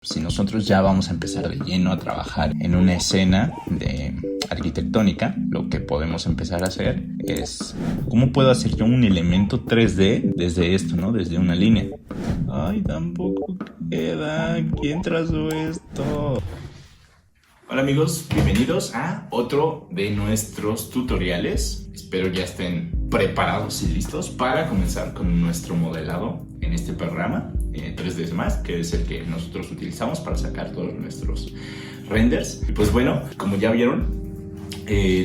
si nosotros ya vamos a empezar de lleno a trabajar en una escena de arquitectónica, lo que podemos empezar a hacer es ¿cómo puedo hacer yo un elemento 3D desde esto, ¿no? Desde una línea. Ay, tampoco queda. ¿Quién trazó esto? Hola amigos, bienvenidos a otro de nuestros tutoriales. Espero ya estén preparados y listos para comenzar con nuestro modelado en este programa 3ds Max, que es el que nosotros utilizamos para sacar todos nuestros renders. Y pues bueno, como ya vieron,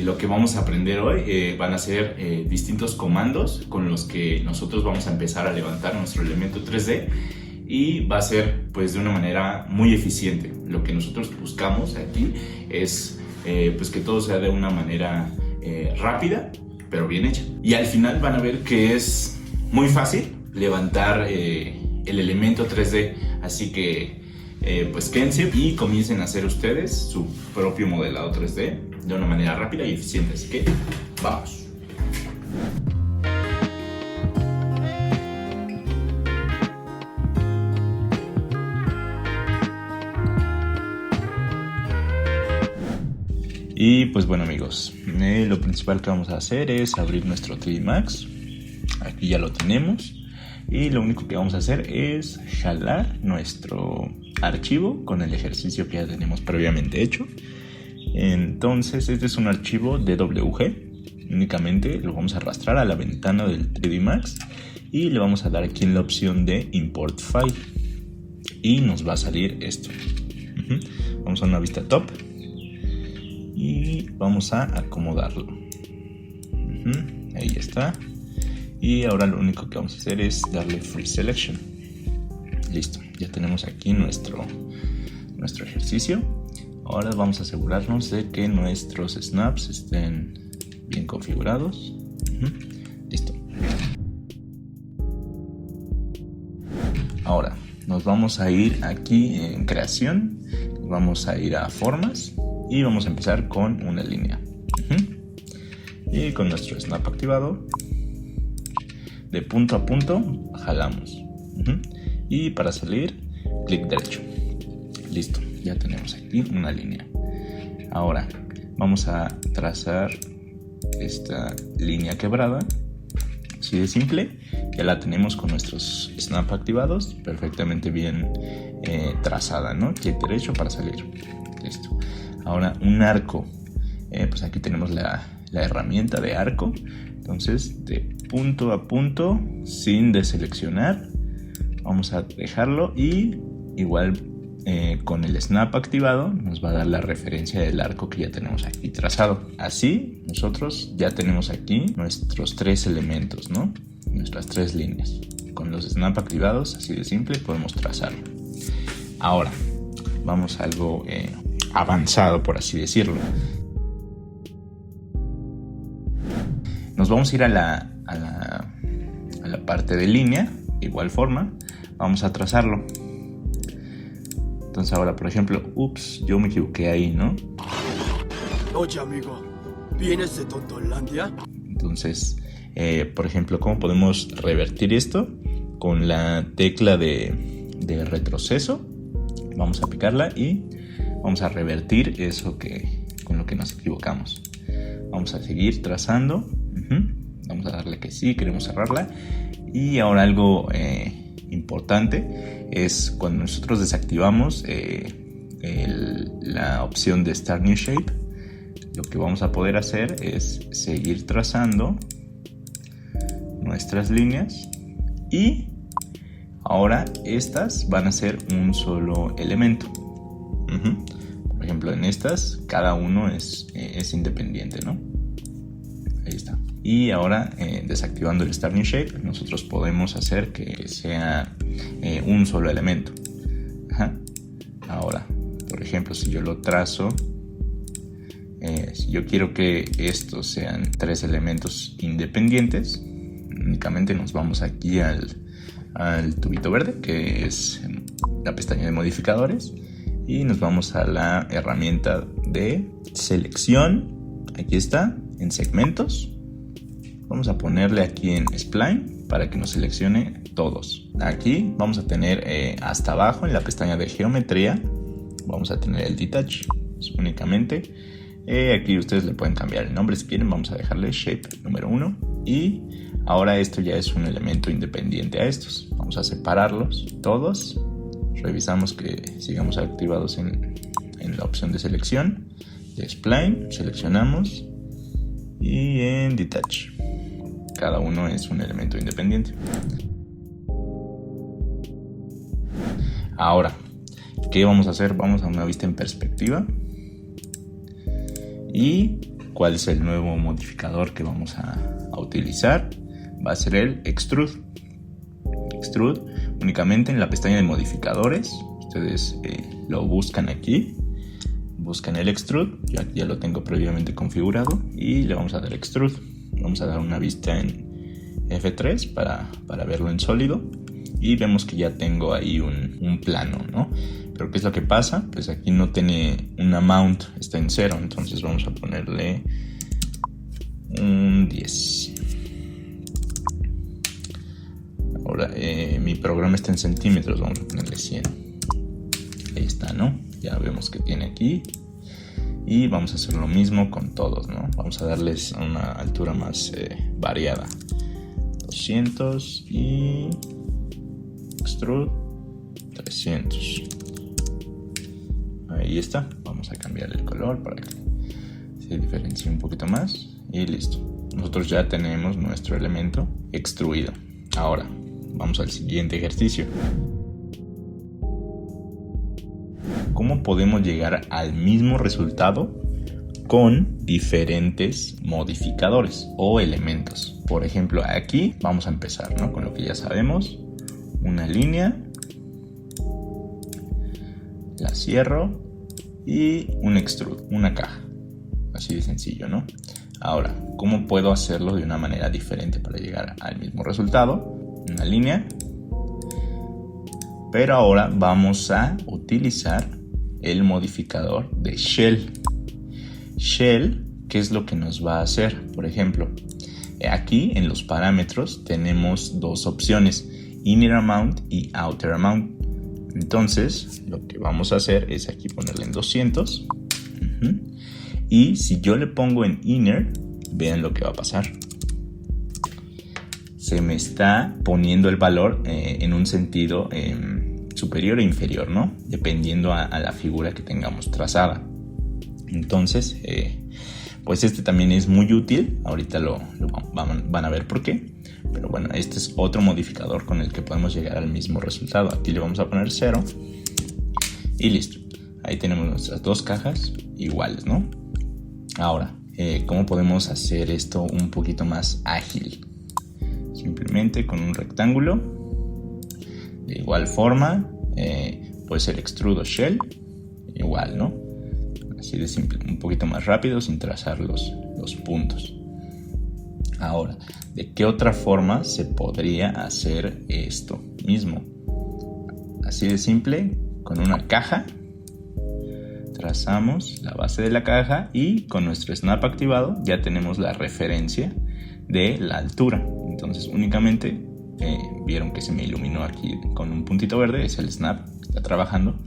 lo que vamos a aprender hoy van a ser distintos comandos con los que nosotros vamos a empezar a levantar nuestro elemento 3D. Y va a ser pues de una manera muy eficiente. Lo que nosotros buscamos aquí es pues que todo sea de una manera rápida pero bien hecha. Y al final van a ver que es muy fácil levantar el elemento 3D. Así que pues quédense y comiencen a hacer ustedes su propio modelado 3D de una manera rápida y eficiente. Así que vamos. Y pues bueno amigos, lo principal que vamos a hacer es abrir nuestro 3ds Max. Aquí ya lo tenemos. Y lo único que vamos a hacer es jalar nuestro archivo con el ejercicio que ya tenemos previamente hecho. Entonces este es un archivo DWG. Únicamente lo vamos a arrastrar a la ventana del 3ds Max. Y le vamos a dar aquí en la opción de Import File. Y nos va a salir esto. Vamos a una vista top. Y vamos a acomodarlo. Ahí está. Y ahora lo único que vamos a hacer es darle Free Selection. Listo, ya tenemos aquí nuestro ejercicio. Ahora vamos a asegurarnos de que nuestros snaps estén bien configurados. Listo. Ahora nos vamos a ir aquí en creación. Vamos a ir a formas. Y vamos a empezar con una línea. Y con nuestro snap activado, de punto a punto, jalamos. Y para salir, clic derecho. Listo, ya tenemos aquí una línea. Ahora vamos a trazar esta línea quebrada. Así de simple. Ya la tenemos con nuestros snap activados, perfectamente bien trazada, ¿no? Clic derecho para salir. Listo. Ahora un arco, pues aquí tenemos la herramienta de arco. Entonces de punto a punto, sin deseleccionar, vamos a dejarlo. Y igual con el snap activado nos va a dar la referencia del arco que ya tenemos aquí trazado. Así nosotros ya tenemos aquí nuestros 3 elementos, ¿no? Nuestras 3 líneas. Con los snap activados, así de simple, podemos trazarlo. Ahora vamos a algo avanzado, por así decirlo. Nos vamos a ir a la parte de línea. De igual forma vamos a trazarlo. Entonces ahora, por ejemplo, yo me equivoqué ahí, ¿no? Oye amigo, ¿vienes de Tontolandia? Entonces por ejemplo, ¿cómo podemos revertir esto? Con la tecla de retroceso. Vamos a picarla y vamos a revertir eso con lo que nos equivocamos. Vamos a seguir trazando. Vamos a darle que sí, queremos cerrarla. Y ahora algo importante es cuando nosotros desactivamos la opción de Start New Shape. Lo que vamos a poder hacer es seguir trazando nuestras líneas. Y ahora estas van a ser un solo elemento. Por ejemplo, en estas cada uno es independiente, ¿no? Ahí está. Y ahora desactivando el Start New Shape, nosotros podemos hacer que sea un solo elemento. Ahora, por ejemplo, si yo lo trazo, si yo quiero que estos sean 3 elementos independientes, únicamente nos vamos aquí al tubito verde, que es la pestaña de modificadores. Y nos vamos a la herramienta de selección. Aquí está, en segmentos. Vamos a ponerle aquí en spline para que nos seleccione todos. Aquí vamos a tener hasta abajo en la pestaña de geometría, vamos a tener el detach únicamente. Aquí ustedes le pueden cambiar el nombre si quieren. Vamos a dejarle shape número 1 y ahora esto ya es un elemento independiente a estos. Vamos a separarlos todos, revisamos que sigamos activados en la opción de selección de spline, seleccionamos y en detach cada uno es un elemento independiente. Ahora, ¿qué vamos a hacer? Vamos a una vista en perspectiva. ¿Y cuál es el nuevo modificador que vamos a utilizar? Va a ser el extrude. Extrude únicamente en la pestaña de modificadores. Ustedes lo buscan aquí. Buscan el extrude. Yo aquí ya lo tengo previamente configurado. Y le vamos a dar extrude. Vamos a dar una vista en F3 para verlo en sólido. Y vemos que ya tengo ahí un plano, ¿no? Pero ¿qué es lo que pasa? Pues aquí no tiene una mount, está en 0. Entonces vamos a ponerle un 10. Ahora mi programa está en centímetros, vamos a ponerle 100. Ahí está, ¿no? Ya vemos que tiene aquí. Y vamos a hacer lo mismo con todos, ¿no? Vamos a darles una altura más variada. 200 y extrude 300. Ahí está. Vamos a cambiar el color para que se diferencie un poquito más. Y listo. Nosotros ya tenemos nuestro elemento extruido. Ahora, vamos al siguiente ejercicio. ¿Cómo podemos llegar al mismo resultado con diferentes modificadores o elementos? Por ejemplo, aquí vamos a empezar, ¿no? Con lo que ya sabemos. Una línea. La cierro. Y un extrude, una caja. Así de sencillo, ¿no? Ahora, ¿cómo puedo hacerlo de una manera diferente para llegar al mismo resultado? Una línea. Pero ahora vamos a utilizar el modificador de shell. Shell, ¿qué es lo que nos va a hacer? Por ejemplo, aquí en los parámetros tenemos dos opciones, inner amount y outer amount. Entonces, lo que vamos a hacer es aquí ponerle en 200. Y si yo le pongo en inner, vean lo que va a pasar. Se me está poniendo el valor en un sentido superior e inferior, ¿no? Dependiendo a la figura que tengamos trazada. Entonces, pues este también es muy útil. Ahorita van a ver por qué. Pero bueno, este es otro modificador con el que podemos llegar al mismo resultado. Aquí le vamos a poner 0. Y listo. Ahí tenemos nuestras dos cajas iguales, ¿no? Ahora, ¿cómo podemos hacer esto un poquito más ágil? Simplemente con un rectángulo. De igual forma, puede ser extrudo shell. Igual, ¿no? Así de simple, un poquito más rápido sin trazar los puntos. Ahora, ¿de qué otra forma se podría hacer esto mismo? Así de simple, con una caja. Trazamos la base de la caja y con nuestro snap activado ya tenemos la referencia de la altura. Entonces únicamente vieron que se me iluminó aquí con un puntito verde, es el snap que está trabajando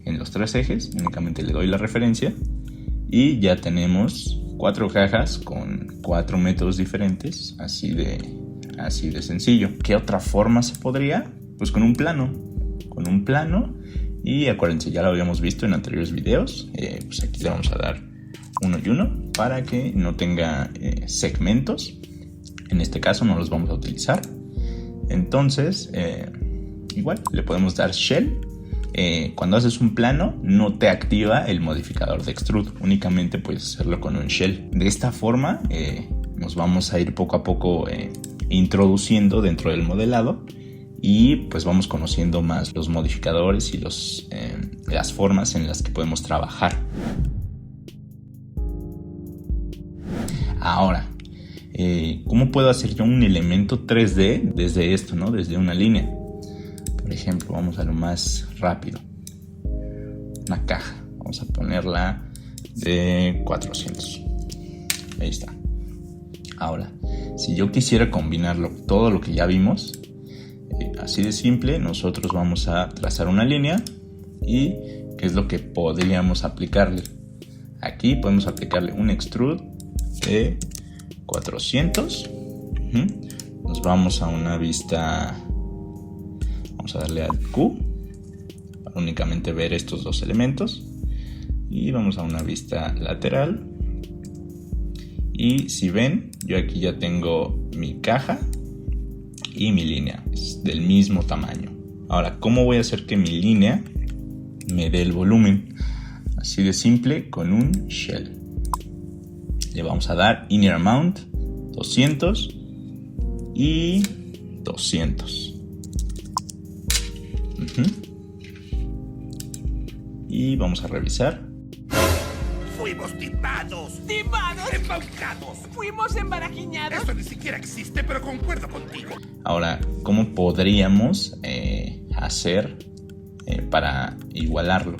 en los tres ejes. Únicamente le doy la referencia y ya tenemos 4 cajas con 4 métodos diferentes, así de sencillo. ¿Qué otra forma se podría? Pues con un plano. Y acuérdense, ya lo habíamos visto en anteriores videos. Pues aquí le vamos a dar uno y uno para que no tenga segmentos. En este caso no los vamos a utilizar. Entonces, igual le podemos dar shell. Cuando haces un plano no te activa el modificador de extrude, únicamente puedes hacerlo con un shell. De esta forma nos vamos a ir poco a poco introduciendo dentro del modelado y pues vamos conociendo más los modificadores y las formas en las que podemos trabajar. Ahora, ¿cómo puedo hacer yo un elemento 3D desde esto, ¿no? Desde una línea? Por ejemplo, vamos a lo más rápido. Una caja. Vamos a ponerla de 400. Ahí está. Ahora, Si yo quisiera combinarlo, todo lo que ya vimos, así de simple, nosotros vamos a trazar una línea y ¿qué es lo que podríamos aplicarle? Aquí podemos aplicarle un extrude de 400. Nos vamos a una vista, vamos a darle al Q para únicamente ver estos dos elementos y vamos a una vista lateral. Y si ven, yo aquí ya tengo mi caja y mi línea, es del mismo tamaño. Ahora, ¿cómo voy a hacer que mi línea me dé el volumen? Así de simple, con un shell. Le vamos a dar inner amount 200 y 200. Y vamos a revisar. Fuimos timados. ¡Timados! ¡Embaucados! ¡Fuimos embarajiñados! Eso ni siquiera existe, pero concuerdo contigo. Ahora, ¿cómo podríamos hacer para igualarlo?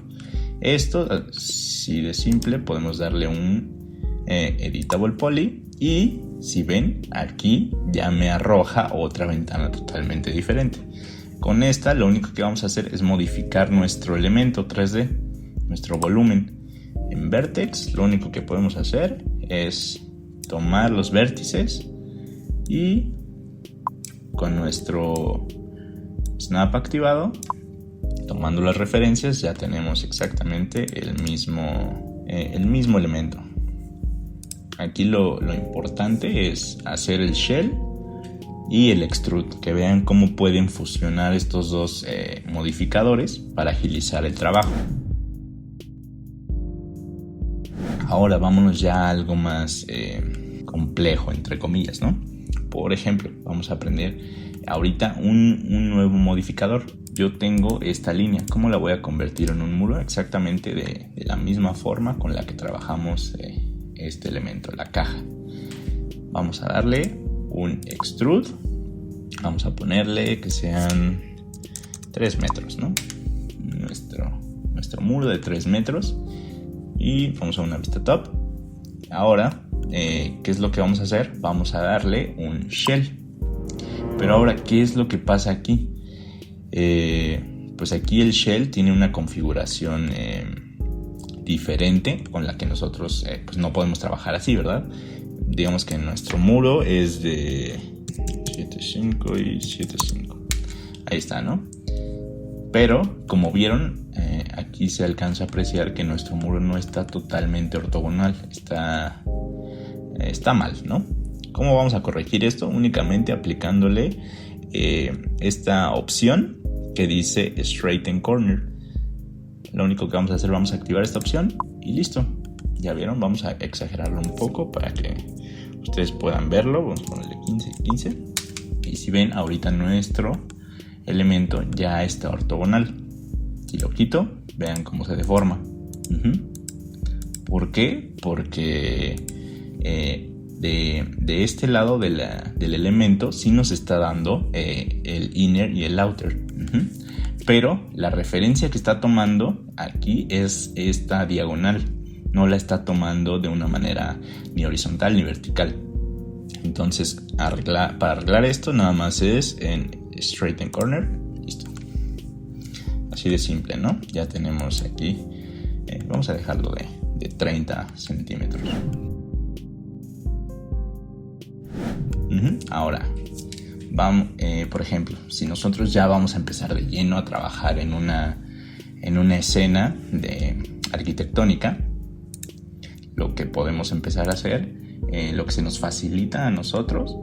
Esto, así de simple, podemos darle un editable poly y si ven, aquí ya me arroja otra ventana totalmente diferente. Con esta lo único que vamos a hacer es modificar nuestro elemento 3D, nuestro volumen. En Vertex lo único que podemos hacer es tomar los vértices y con nuestro snap activado, tomando las referencias, ya tenemos exactamente el mismo elemento. Aquí lo importante es hacer el shell y el extrude, que vean cómo pueden fusionar estos dos modificadores para agilizar el trabajo. Ahora vámonos ya a algo más complejo, entre comillas, ¿no? Por ejemplo, vamos a aprender ahorita un nuevo modificador. Yo tengo esta línea, ¿cómo la voy a convertir en un muro? Exactamente de la misma forma con la que trabajamos este elemento, la caja. Vamos a darle un extrude, vamos a ponerle que sean 3 metros, ¿no? Nuestro muro de 3 metros y vamos a una vista top. Ahora, ¿qué es lo que vamos a hacer? Vamos a darle un shell. Pero ahora, ¿qué es lo que pasa aquí? Pues aquí el shell tiene una configuración diferente con la que nosotros pues no podemos trabajar así, ¿verdad? Digamos que nuestro muro es de 7.5 y 7.5. Ahí está, ¿no? Pero, como vieron, aquí se alcanza a apreciar que nuestro muro no está totalmente ortogonal. Está mal, ¿no? ¿Cómo vamos a corregir esto? Únicamente aplicándole esta opción que dice Straighten Corner. Lo único que vamos a hacer, vamos a activar esta opción y listo. Ya vieron, vamos a exagerarlo un poco para que ustedes puedan verlo. Vamos a ponerle 15. Y si ven, ahorita nuestro elemento ya está ortogonal. Si lo quito, vean cómo se deforma. ¿Por qué? Porque de este lado del elemento sí nos está dando el inner y el outer. Pero la referencia que está tomando aquí es esta diagonal. No la está tomando de una manera ni horizontal ni vertical. Entonces, para arreglar esto, nada más es en Straighten Corner. Listo. Así de simple, ¿no? Ya tenemos aquí. Vamos a dejarlo de 30 centímetros. Ahora, vamos, por ejemplo, si nosotros ya vamos a empezar de lleno a trabajar en una escena arquitectónica, lo que podemos empezar a hacer, lo que se nos facilita a nosotros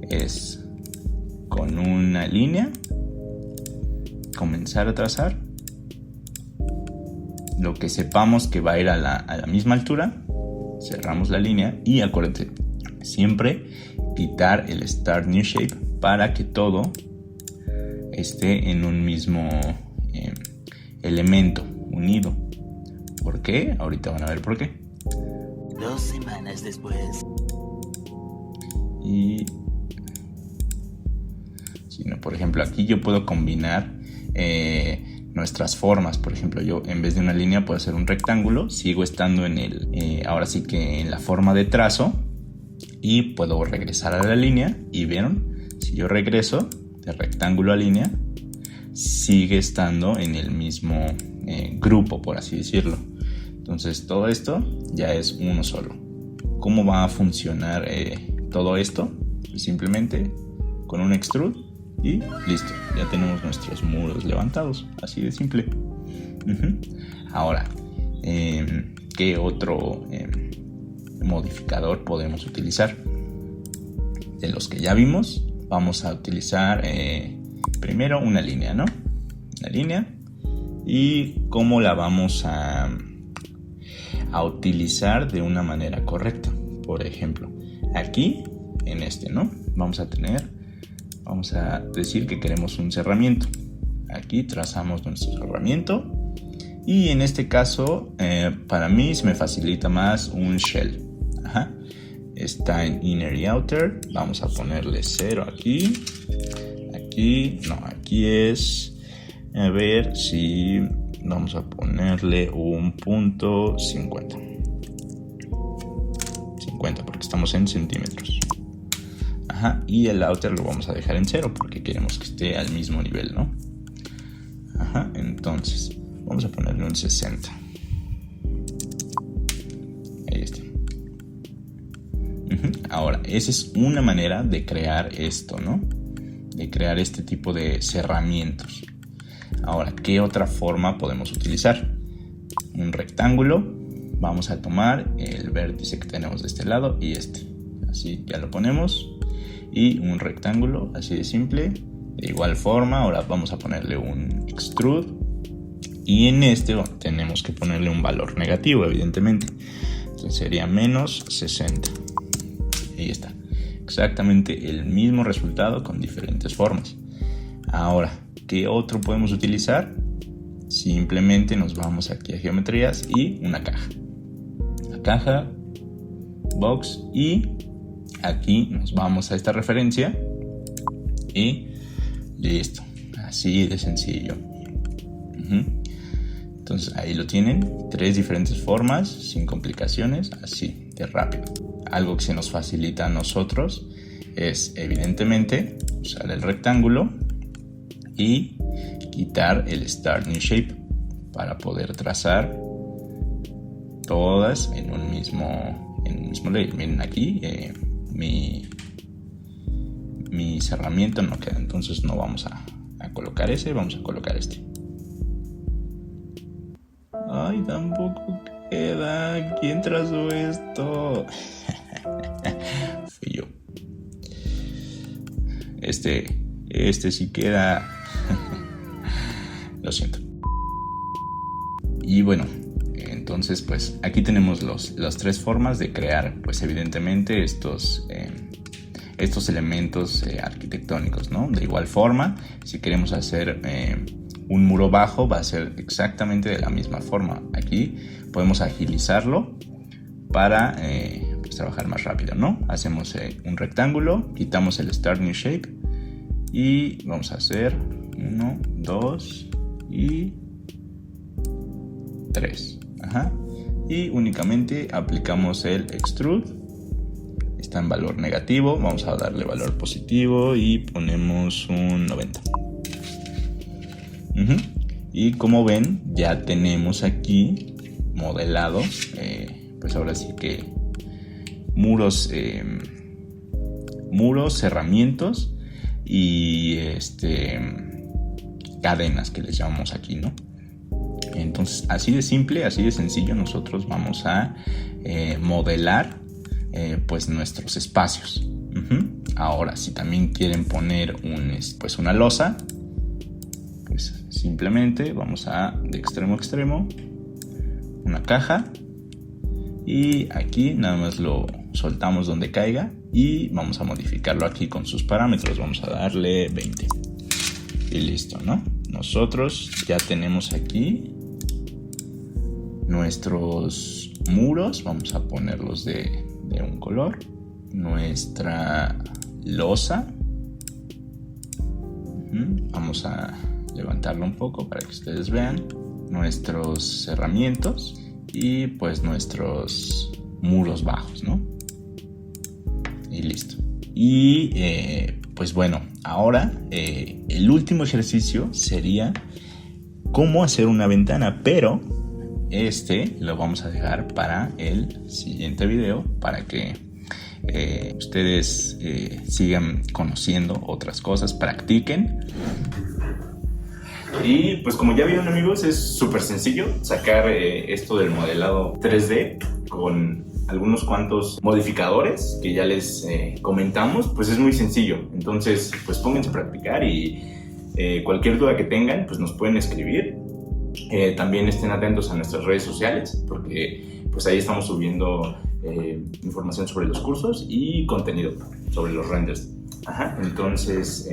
es con una línea comenzar a trazar lo que sepamos que va a ir a la misma altura. Cerramos la línea y acuérdense siempre quitar el Start New Shape para que todo esté en un mismo elemento unido. ¿Por qué? Ahorita van a ver por qué. 2 semanas después. Y si no, por ejemplo, aquí yo puedo combinar nuestras formas. Por ejemplo, yo en vez de una línea puedo hacer un rectángulo. Sigo estando en ahora sí que en la forma de trazo. y puedo regresar a la línea. Y vieron, si yo regreso de rectángulo a línea, sigue estando en el mismo grupo, por así decirlo. Entonces todo esto ya es uno solo. ¿Cómo va a funcionar todo esto? Pues simplemente con un extrude y listo, ya tenemos nuestros muros levantados, así de simple. Ahora, ¿qué otro modificador podemos utilizar? De los que ya vimos, vamos a utilizar primero una línea, ¿no? Una línea. ¿Y cómo la vamos a utilizar de una manera correcta? Por ejemplo, aquí en este, ¿no? Vamos a decir que queremos un cerramiento. Aquí trazamos nuestro cerramiento. Y en este caso, para mí se me facilita más un shell. Está en inner y outer. Vamos a ponerle 0 aquí. Aquí es... A ver si... Vamos a ponerle un punto 50. 50 porque estamos en centímetros. Y el outer lo vamos a dejar en 0 porque queremos que esté al mismo nivel, ¿no? Entonces vamos a ponerle un 60. Ahí está. Ahora, esa es una manera de crear esto, ¿no? De crear este tipo de cerramientos. Ahora, ¿qué otra forma podemos utilizar? Un rectángulo. Vamos a tomar el vértice que tenemos de este lado y este. Así ya lo ponemos. Y un rectángulo, así de simple. De igual forma, ahora vamos a ponerle un extrude. Y en este tenemos que ponerle un valor negativo, evidentemente. Entonces sería menos 60. Ahí está. Exactamente el mismo resultado con diferentes formas. Ahora, ¿qué otro podemos utilizar? Simplemente nos vamos aquí a geometrías y una caja. La caja, box, y aquí nos vamos a esta referencia y listo. Así de sencillo. Entonces ahí lo tienen, 3 diferentes formas, sin complicaciones, así de rápido. Algo que se nos facilita a nosotros es evidentemente usar el rectángulo y quitar el Start New Shape para poder trazar todas en un mismo layer. Miren aquí, mi cerramiento no queda, entonces no vamos a colocar ese, vamos a colocar este. Ay, tampoco queda. ¿Quién trazó esto? Fui yo. Este sí queda. Lo siento. Y bueno, entonces pues aquí tenemos las 3 formas de crear, pues evidentemente estos elementos arquitectónicos, ¿no? De igual forma, si queremos hacer un muro bajo, va a ser exactamente de la misma forma. Aquí podemos agilizarlo para pues trabajar más rápido, ¿no? Hacemos un rectángulo, quitamos el Start New Shape y vamos a hacer 1, 2 y 3. Y únicamente aplicamos el extrude. Está en valor negativo, vamos a darle valor positivo y ponemos un 90. Y como ven, ya tenemos aquí modelado, pues ahora sí que muros, cerramientos y cadenas que les llamamos aquí, ¿no? Entonces, así de simple, así de sencillo, nosotros vamos a modelar pues nuestros espacios. Ahora, si también quieren poner una losa, pues simplemente vamos de extremo a extremo una caja y aquí nada más lo soltamos donde caiga y vamos a modificarlo aquí con sus parámetros. Vamos a darle 20 y listo, ¿no? Nosotros ya tenemos aquí nuestros muros. Vamos a ponerlos de un color. Nuestra losa. Vamos a levantarlo un poco para que ustedes vean. Nuestros cerramientos y pues nuestros muros bajos, ¿no? y listo. Y pues bueno, ahora el último ejercicio sería cómo hacer una ventana, pero lo vamos a dejar para el siguiente video para que ustedes sigan conociendo otras cosas, practiquen. Y pues como ya vieron, amigos, es súper sencillo sacar esto del modelado 3D con algunos cuantos modificadores que ya les comentamos. Pues es muy sencillo, entonces pues pónganse a practicar y cualquier duda que tengan pues nos pueden escribir. También estén atentos a nuestras redes sociales porque pues ahí estamos subiendo información sobre los cursos y contenido sobre los renders. Entonces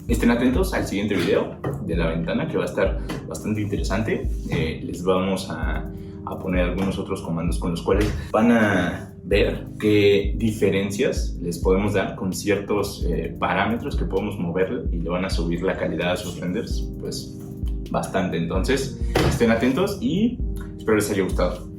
estén atentos al siguiente video de la ventana, que va a estar bastante interesante. Les vamos a poner algunos otros comandos con los cuales van a ver qué diferencias les podemos dar con ciertos parámetros que podemos moverle y le van a subir la calidad a sus renders pues bastante. Entonces estén atentos y espero les haya gustado.